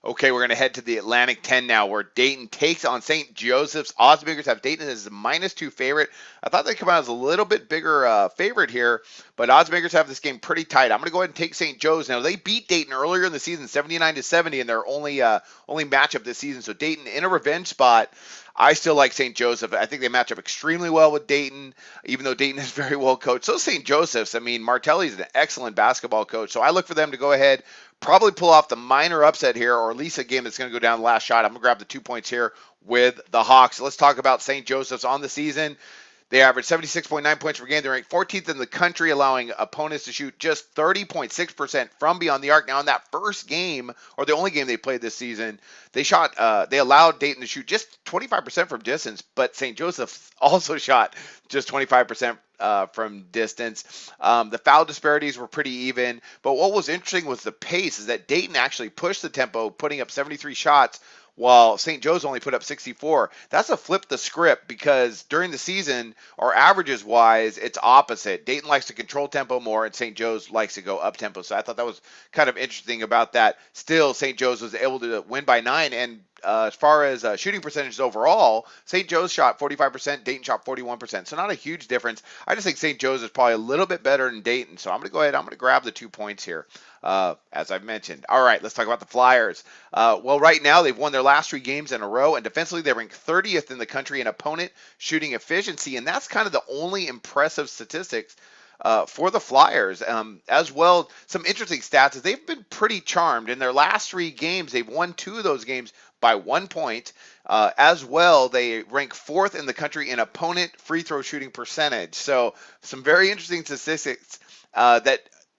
Okay, we're going to head to the Atlantic 10 now, where Dayton takes on St. Joseph's. Oddsmakers have Dayton as the -2 favorite. I thought they'd come out as a little bit bigger favorite here, but oddsmakers have this game pretty tight. I'm going to go ahead and take St. Joe's. Now, they beat Dayton earlier in the season, 79-70, in their only matchup this season. So Dayton in a revenge spot. I still like St. Joseph. I think they match up extremely well with Dayton, even though Dayton is very well coached. So St. Joseph's. I mean, Martelli's an excellent basketball coach. So I look for them to go ahead, probably pull off the minor upset here, or at least a game that's going to go down the last shot. I'm going to grab the 2 points here with the Hawks. Let's talk about St. Joseph's on the season. They average 76.9 points per game. They're ranked 14th in the country, allowing opponents to shoot just 30.6% from beyond the arc. Now, in that first game, or the only game they played this season, they allowed Dayton to shoot just 25% from distance, but St. Joseph also shot just 25% from distance. The foul disparities were pretty even, but what was interesting was the pace, is that Dayton actually pushed the tempo, putting up 73 shots, while St. Joe's only put up 64. That's a flip the script, because during the season, or averages wise, it's opposite. Dayton likes to control tempo more, and St. Joe's likes to go up tempo. So I thought that was kind of interesting about that. Still, St. Joe's was able to win by 9, and as far as shooting percentages overall, St. Joe's shot 45%, Dayton shot 41%. So not a huge difference. I just think St. Joe's is probably a little bit better than Dayton. So I'm going to go ahead. I'm going to grab the 2 points here, as I've mentioned. All right, let's talk about the Flyers. Well, right now they've won their last 3 games in a row, and defensively they rank 30th in the country in opponent shooting efficiency, and that's kind of the only impressive statistics for the Flyers. As well, some interesting stats is they've been pretty charmed. In their last 3 games, they've won 2 of those games by 1 point. As well, they rank 4th in the country in opponent free throw shooting percentage. So some very interesting statistics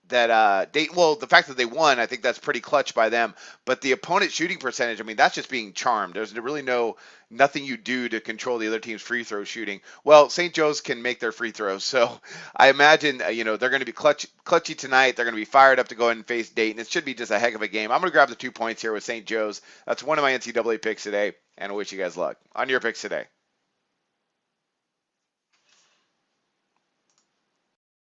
Dayton, well, the fact that they won, I think that's pretty clutch by them. But the opponent shooting percentage, I mean, that's just being charmed. There's really nothing you do to control the other team's free throw shooting. Well, St. Joe's can make their free throws, so I imagine they're going to be clutchy tonight. They're going to be fired up to go ahead and face Dayton. It should be just a heck of a game. I'm going to grab the 2 points here with St. Joe's. That's one of my NCAA picks today, and I wish you guys luck on your picks today.